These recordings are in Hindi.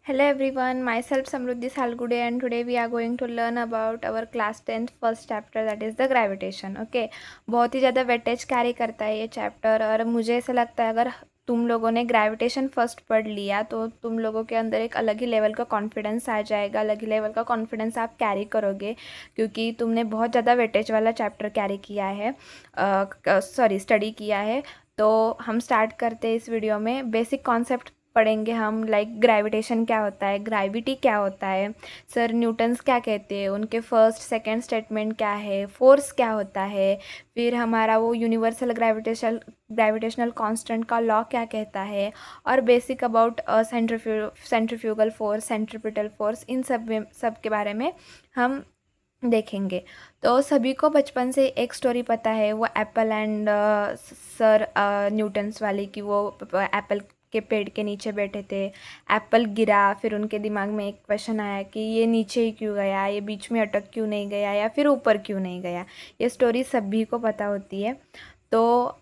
Hello everyone, myself Samruddhi Salgude and today we are going to learn about our class 10th first chapter that is the gravitation. Okay, बहुत ही ज़्यादा वेटेज कैरी करता है ये चैप्टर और मुझे ऐसा लगता है अगर तुम लोगों ने ग्रेविटेशन फर्स्ट पढ़ लिया तो तुम लोगों के अंदर एक अलग ही लेवल का कॉन्फिडेंस आ जाएगा, अलग ही लेवल का कॉन्फिडेंस आप कैरी करोगे क्योंकि तुमने बहुत ज़्यादा वेटेज वाला चैप्टर कैरी किया है, स्टडी किया है। तो हम स्टार्ट करते हैं इस वीडियो में। बेसिक कॉन्सेप्ट पढ़ेंगे हम, लाइक ग्रेविटेशन क्या होता है, ग्रेविटी क्या होता है, सर न्यूटन्स क्या कहते हैं, उनके फर्स्ट सेकंड स्टेटमेंट क्या है, फोर्स क्या होता है, फिर हमारा वो यूनिवर्सल ग्रेविटेशनल कांस्टेंट का लॉ क्या कहता है, और basic about centrifugal force, centripetal force, इन सब के बारे में हम देखेंगे। तो सभी को बचपन से एक स्टोरी पता है, वो एप्पल एंड सर न्यूटन्स वाली, कि वो एप्पल के पेड़ के नीचे बैठे थे, एप्पल गिरा, फिर उनके दिमाग में एक क्वेश्चन आया कि ये नीचे ही क्यों गया, ये बीच में अटक क्यों नहीं गया, या फिर ऊपर क्यों नहीं गया। ये स्टोरी सभी को पता होती है। तो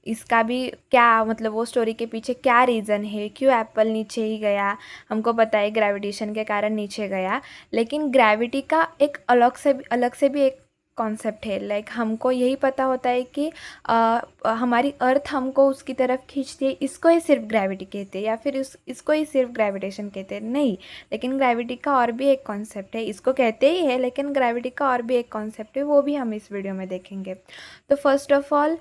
इसका भी क्या मतलब, वो स्टोरी के पीछे क्या रीज़न है, क्यों एप्पल नीचे ही गया, हमको पता है ग्रेविटेशन के कारण नीचे गया। लेकिन ग्रेविटी का एक अलग से भी एक कॉन्सेप्ट है। लाइक हमको यही पता होता है कि हमारी अर्थ हमको उसकी तरफ खींचती है, इसको ही सिर्फ ग्रेविटी कहते हैं, या फिर इसको ही सिर्फ ग्रेविटेशन कहते हैं, नहीं। लेकिन ग्रेविटी का और भी एक कॉन्सेप्ट है, इसको कहते ही है लेकिन ग्रेविटी का और भी एक कॉन्सेप्ट है, वो भी हम इस वीडियो में देखेंगे। तो फर्स्ट ऑफ ऑल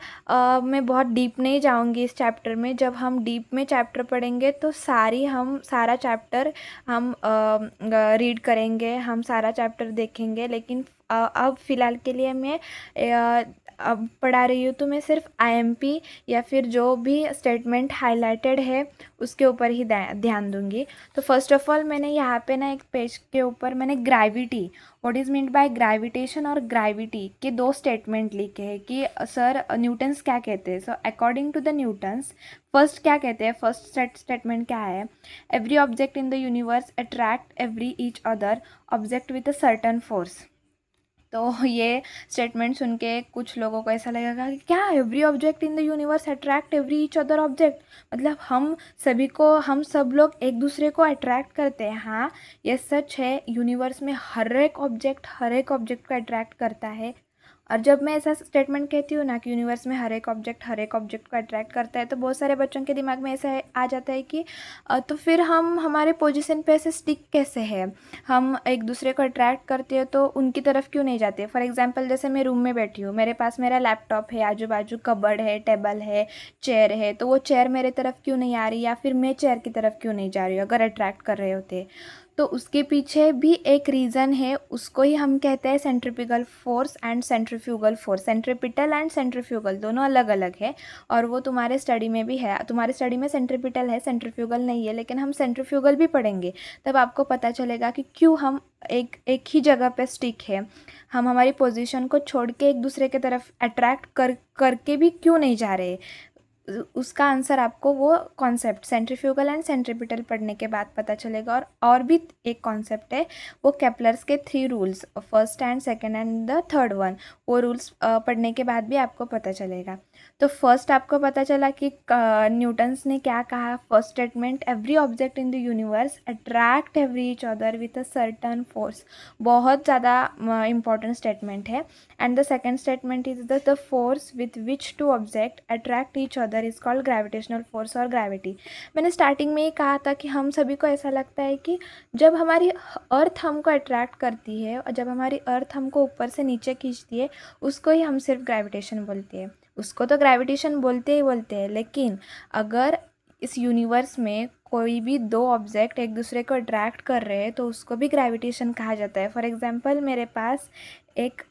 मैं बहुत डीप नहीं जाऊंगी इस चैप्टर में। जब हम डीप में चैप्टर पढ़ेंगे तो सारा चैप्टर हम रीड करेंगे, हम सारा चैप्टर देखेंगे। लेकिन अब फ़िलहाल के लिए मैं अब पढ़ा रही हूँ तो मैं सिर्फ आईएमपी या फिर जो भी स्टेटमेंट हाईलाइटेड है उसके ऊपर ही ध्यान दूंगी। तो फर्स्ट ऑफ ऑल मैंने यहाँ पे ना एक पेज के ऊपर मैंने gravity, what is meant by gravitation और ग्रेविटी के दो स्टेटमेंट लिखे हैं कि सर न्यूटन्स क्या कहते हैं। So according to the Newton's first क्या कहते हैं, फर्स्ट स्टेटमेंट क्या है, every object in the universe attract every each other object with a certain force. तो ये स्टेटमेंट सुन के कुछ लोगों को ऐसा लगेगा कि क्या every object in the universe attract every each other object, मतलब हम सब लोग एक दूसरे को अट्रैक्ट करते हैं। हाँ, ये सच है, यूनिवर्स में हर एक ऑब्जेक्ट को अट्रैक्ट करता है। और जब मैं ऐसा स्टेटमेंट कहती हूँ ना कि यूनिवर्स में हर एक ऑब्जेक्ट को अट्रैक्ट करता है, तो बहुत सारे बच्चों के दिमाग में ऐसा आ जाता है कि तो फिर हम हमारे पोजीशन पे ऐसे स्टिक कैसे है, हम एक दूसरे को अट्रैक्ट करते हैं तो उनकी तरफ क्यों नहीं जाते। फॉर एग्जांपल जैसे मैं रूम में बैठी हूँ, मेरे पास मेरा लैपटॉप है, आजू बाजू कबर्ड है, टेबल है, चेयर है, तो वो चेयर मेरे तरफ क्यों नहीं आ रही, या फिर मैं चेयर की तरफ क्यों नहीं जा रही हूँ अगर अट्रैक्ट कर रहे होते। तो उसके पीछे भी एक रीज़न है, उसको ही हम कहते हैं centripetal force and centrifugal force. Centripetal and centrifugal दोनों अलग अलग है, और वो तुम्हारे स्टडी में भी है। तुम्हारे स्टडी में सेंट्रीपिटल है, सेंट्रीफ्यूगल नहीं है, लेकिन हम सेंट्रीफ्यूगल भी पढ़ेंगे, तब आपको पता चलेगा कि क्यों हम एक ही जगह पे स्टिक है, हम हमारी पोजीशन को छोड़ के एक दूसरे की तरफ अट्रैक्ट करके भी क्यों नहीं जा रहे। उसका आंसर आपको वो कॉन्सेप्ट सेंट्रीफ्यूगल एंड सेंट्रीपिटल पढ़ने के बाद पता चलेगा। और भी एक कॉन्सेप्ट है, वो केपलर्स के 3 rules, first and second and the third one, वो रूल्स पढ़ने के बाद भी आपको पता चलेगा। तो फर्स्ट आपको पता चला कि न्यूटन्स ने क्या कहा, first statement, every object in the universe attract every each other with a certain force, बहुत ज़्यादा इंपॉर्टेंट स्टेटमेंट है। And the second statement is the force with which two object attract each other is called gravitational force और ग्रेविटी। मैंने स्टार्टिंग में ही कहा था कि हम सभी को ऐसा लगता है कि जब हमारी अर्थ हमको अट्रैक्ट करती है और जब हमारी अर्थ हमको ऊपर से नीचे खींचती है, उसको ही हम सिर्फ ग्रेविटेशन बोलते हैं। उसको तो ग्रेविटेशन बोलते ही बोलते हैं, लेकिन अगर इस यूनिवर्स में कोई भी दो ऑब्जेक्ट एक दूसरे को अट्रैक्ट कर रहे हैं तो उसको भी ग्रेविटेशन कहा जाता है। फॉर एग्जांपल मेरे पास एक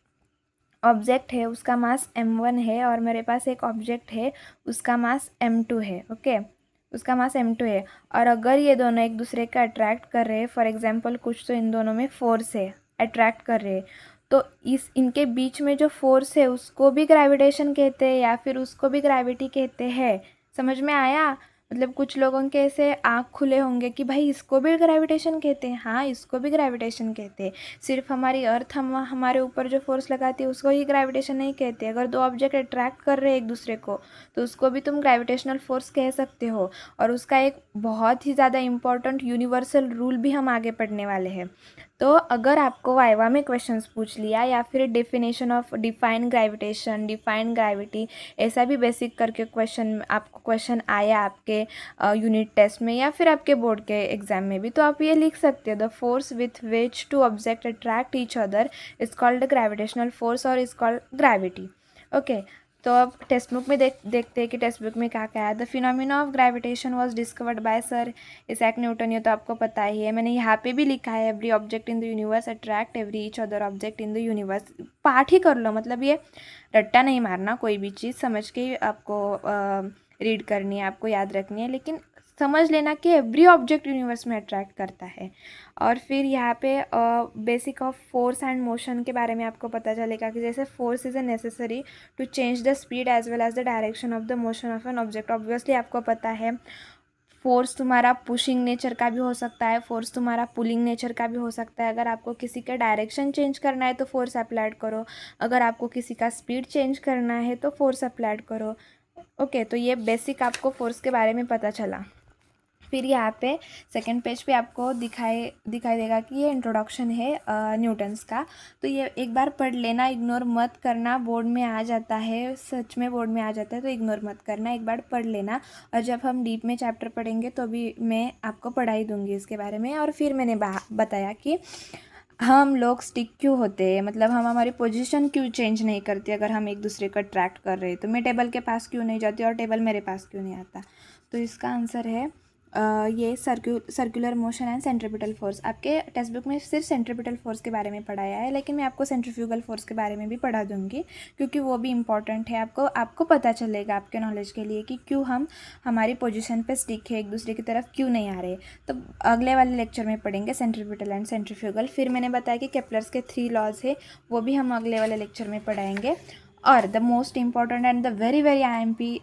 ऑब्जेक्ट है, उसका मास m1 है, और मेरे पास एक ऑब्जेक्ट है, उसका मास m2 है। ओके, उसका मास m2 है, और अगर ये दोनों एक दूसरे का अट्रैक्ट कर रहे हैं, फॉर एग्जांपल कुछ तो इन दोनों में फोर्स है, अट्रैक्ट कर रहे हैं, तो इनके बीच में जो फोर्स है उसको भी ग्रेविटेशन कहते हैं या फिर उसको भी ग्रेविटी कहते हैं। समझ में आया? मतलब कुछ लोगों के ऐसे आँख खुले होंगे कि भाई इसको भी ग्रेविटेशन कहते हैं, हाँ इसको भी ग्रेविटेशन कहते हैं। सिर्फ हमारी अर्थ हमारे ऊपर जो फोर्स लगाती है उसको ही ग्रेविटेशन नहीं कहते। अगर दो ऑब्जेक्ट अट्रैक्ट कर रहे हैं एक दूसरे को तो उसको भी तुम ग्रेविटेशनल फोर्स कह सकते हो। और उसका एक बहुत ही ज़्यादा इम्पॉर्टेंट यूनिवर्सल रूल भी हम आगे पढ़ने वाले हैं। तो अगर आपको वाइवा में क्वेश्चंस पूछ लिया या फिर definition of define gravitation, define gravity, ऐसा भी बेसिक करके क्वेश्चन आया आपके यूनिट टेस्ट में या फिर आपके बोर्ड के एग्जाम में भी, तो आप ये लिख सकते हो the force with which two object attract each other is called gravitational force और इज कॉल्ड ग्रेविटी। ओके, तो अब टेक्स्ट बुक में देखते हैं कि टेक्स्ट बुक में क्या क्या है। The phenomena of gravitation was discovered by sir Isaac Newton, ये तो आपको पता ही है। मैंने यहाँ पे भी लिखा है every object in the universe attract every each other object in the universe. पाठ ही कर लो, मतलब ये रट्टा नहीं मारना, कोई भी चीज़ समझ के आपको रीड करनी है, आपको याद रखनी है, लेकिन समझ लेना कि एवरी ऑब्जेक्ट यूनिवर्स में अट्रैक्ट करता है। और फिर यहाँ पे basic of force and motion के बारे में आपको पता चलेगा कि जैसे force is a necessary to change the speed as well as the direction of the motion of an object. Obviously आपको पता है फोर्स तुम्हारा पुशिंग नेचर का भी हो सकता है, फोर्स तुम्हारा पुलिंग नेचर का भी हो सकता है। अगर आपको किसी का डायरेक्शन चेंज करना है तो फोर्स अप्लाइड करो, अगर आपको किसी का स्पीड चेंज करना है तो फोर्स अप्लाइड करो। ओके, तो ये बेसिक आपको फोर्स के बारे में पता चला। फिर यहाँ पे सेकंड पेज पे आपको दिखाई देगा कि ये इंट्रोडक्शन है न्यूटन्स का। तो ये एक बार पढ़ लेना, इग्नोर मत करना, बोर्ड में आ जाता है, सच में बोर्ड में आ जाता है, तो इग्नोर मत करना, एक बार पढ़ लेना। और जब हम डीप में चैप्टर पढ़ेंगे तो भी मैं आपको पढ़ाई दूंगी इसके बारे में। और फिर मैंने बताया कि हम लोग स्टिक क्यों होते हैं, मतलब हम हमारी पोजीशन क्यों चेंज नहीं करते अगर हम एक दूसरे को अट्रैक्ट कर रहे हैं। तो मैं टेबल के पास क्यों नहीं जाती और टेबल मेरे पास क्यों नहीं आता। तो इसका आंसर है ये circular motion and centripetal force. आपके टेक्स्ट बुक में सिर्फ सेंट्रीपिटल फोर्स के बारे में पढ़ाया है, लेकिन मैं आपको सेंट्रीफ्यूगल फोर्स के बारे में भी पढ़ा दूंगी, क्योंकि वो भी इम्पॉर्टेंट है। आपको पता चलेगा आपके नॉलेज के लिए कि क्यों हम हमारी पोजीशन पे स्टिक है, एक दूसरे की तरफ क्यों नहीं आ रहे। तो अगले वाले लेक्चर में पढ़ेंगे सेंट्रीपिटल एंड सेंट्रीफ्यूगल। फिर मैंने बताया कि केपलर्स के 3 लॉज है, वो भी हम अगले वाले लेक्चर में पढ़ाएंगे। और the most important and the very very IMP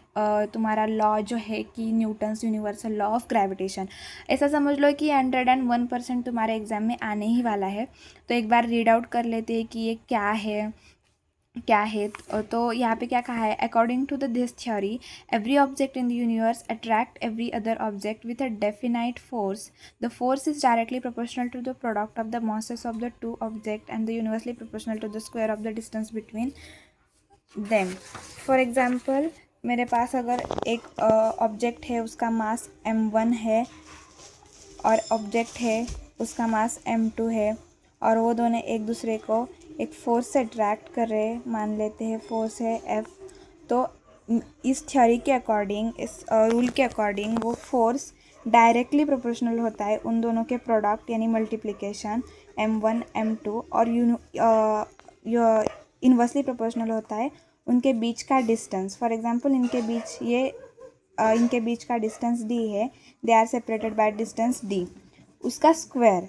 तुम्हारा लॉ जो है कि Newton's universal law of gravitation. ऐसा समझ लो कि 101% तुम्हारे एग्जाम में आने ही वाला है। तो एक बार रीड आउट कर लेते हैं कि ये क्या है। तो यहाँ पे क्या कहा है, according to this theory every object in the universe attract every other object with a definite force. The force is directly proportional to the product of the masses of the two object and the universally proportional to the square of the distance between them. For example, मेरे पास अगर एक ऑब्जेक्ट है, उसका मास m1 है और ऑब्जेक्ट है उसका मास m2 है, और वो दोनों एक दूसरे को एक फोर्स से अट्रैक्ट कर रहे हैं, मान लेते हैं फोर्स है F। तो इस थ्योरी के अकॉर्डिंग, इस रूल के अकॉर्डिंग वो फोर्स डायरेक्टली प्रोपोर्शनल होता है उन दोनों के प्रोडक्ट यानी मल्टीप्लिकेशन m1 m2, और इन्वर्सली प्रोपोर्शनल होता है उनके बीच का डिस्टेंस। फॉर एग्जांपल इनके बीच का डिस्टेंस d है, they are separated by distance d, उसका स्क्वायर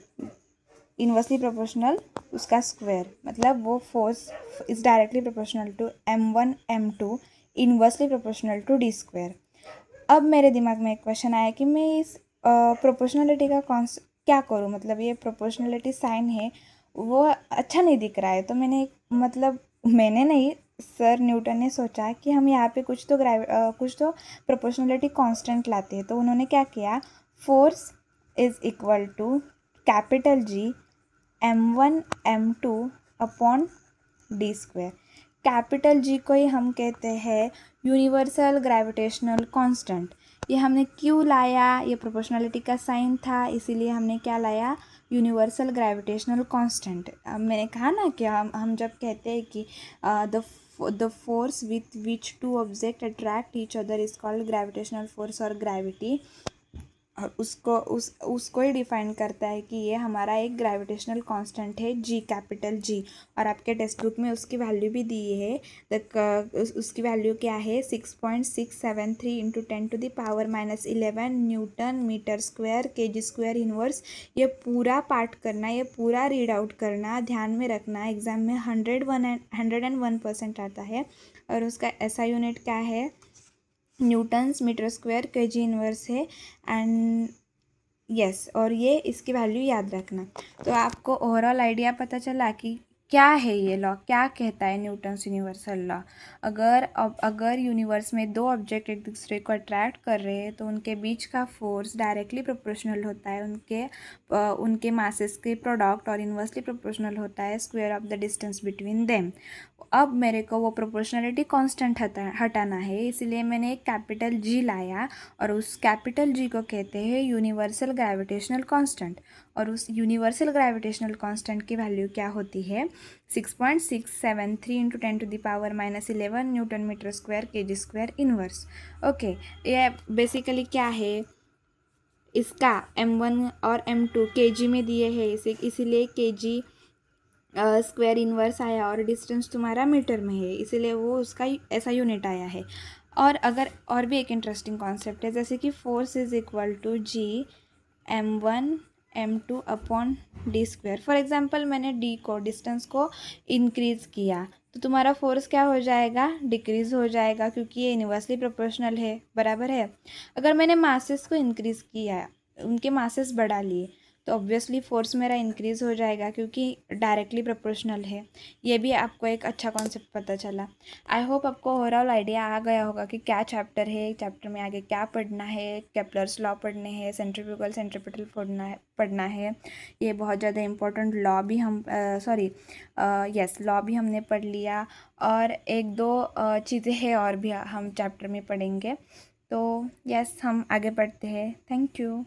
इन्वर्सली प्रोपोर्शनल, उसका स्क्वायर, मतलब वो force is directly proportional to m1 m2 inversely proportional to d square. अब मेरे दिमाग में एक क्वेश्चन आया कि मैं इस प्रोपोर्शनलिटी का क्या करूँ, मतलब ये प्रोपोर्शनलिटी साइन है वो अच्छा नहीं दिख रहा है। तो मैंने नहीं, सर न्यूटन ने सोचा कि हम यहाँ पे कुछ तो प्रोपोर्शनलिटी कांस्टेंट लाते हैं। तो उन्होंने क्या किया, force is equal to capital G m1 m2 upon d square. Capital G को ही हम कहते हैं यूनिवर्सल ग्रेविटेशनल कांस्टेंट। ये हमने क्यों लाया, ये प्रोपोर्शनलिटी का साइन था, इसीलिए हमने क्या लाया, यूनिवर्सल ग्रेविटेशनल कांस्टेंट। अब मैंने कहा ना कि हम जब कहते हैं कि the force with which two object attract each other is called gravitational force और ग्रेविटी, और उसको ही डिफाइन करता है कि ये हमारा एक ग्रेविटेशनल कांस्टेंट है G, कैपिटल G। और आपके टेक्स्ट बुक में उसकी वैल्यू भी दी है। उसकी वैल्यू क्या है, 6.673 into 10⁻⁻11 newton meter square kg square inverse. ये पूरा पार्ट करना, ये पूरा रीड आउट करना, ध्यान में रखना, एग्जाम में 101% आता है। और उसका SI यूनिट क्या है, newtons meter square KG inverse है एंड यस और ये इसकी वैल्यू याद रखना। तो आपको ओवरऑल आइडिया पता चला कि क्या है ये लॉ, क्या कहता है न्यूटन्स यूनिवर्सल लॉ। अगर यूनिवर्स में दो ऑब्जेक्ट एक दूसरे को अट्रैक्ट कर रहे हैं तो उनके बीच का फोर्स डायरेक्टली प्रोपोर्शनल होता है उनके मासेस के प्रोडक्ट और इन्वर्सली प्रोपोर्शनल होता है square of the distance between them. अब मेरे को वो प्रोपोर्शनलिटी कांस्टेंट हटाना है, इसलिए मैंने एक कैपिटल जी लाया और उस कैपिटल जी को कहते हैं यूनिवर्सल ग्रेविटेशनल कांस्टेंट। और उस यूनिवर्सल ग्रेविटेशनल कांस्टेंट की वैल्यू क्या होती है 6.673 into 10⁻⁻11 newton meter square KG square inverse. Okay, ये बेसिकली क्या है, इसका m1 और m2 केजी में दिए हैं इसीलिए केजी स्क्वायर इनवर्स आया और डिस्टेंस तुम्हारा मीटर में है इसीलिए वो उसका ऐसा यूनिट आया है। और अगर और भी एक इंटरेस्टिंग कॉन्सेप्ट है, जैसे कि force is equal to G m1 m2 upon D square. For example मैंने डी को डिस्टेंस को इंक्रीज़ किया तो तुम्हारा फोर्स क्या हो जाएगा, डिक्रीज़ हो जाएगा, क्योंकि ये इन्वर्सली प्रोपोर्शनल है, बराबर है। अगर मैंने मासेस को इंक्रीज़ किया, उनके मासेस बढ़ा लिए, तो ऑब्वियसली फोर्स मेरा इंक्रीज़ हो जाएगा क्योंकि डायरेक्टली प्रोपोर्शनल है। ये भी आपको एक अच्छा कॉन्सेप्ट पता चला। आई होप आपको ओवरऑल आइडिया आ गया होगा कि क्या चैप्टर है, चैप्टर में आगे क्या पढ़ना है, केपलर्स लॉ पढ़ने हैं, सेंट्रीफ्यूगल सेंट्रीपिटल पढ़ना है। ये बहुत ज़्यादा इंपॉर्टेंट लॉ भी हम लॉ भी हमने पढ़ लिया और एक दो चीज़ें हैं और भी हम चैप्टर में पढ़ेंगे। तो यस, हम आगे बढ़ते हैं। Thank you.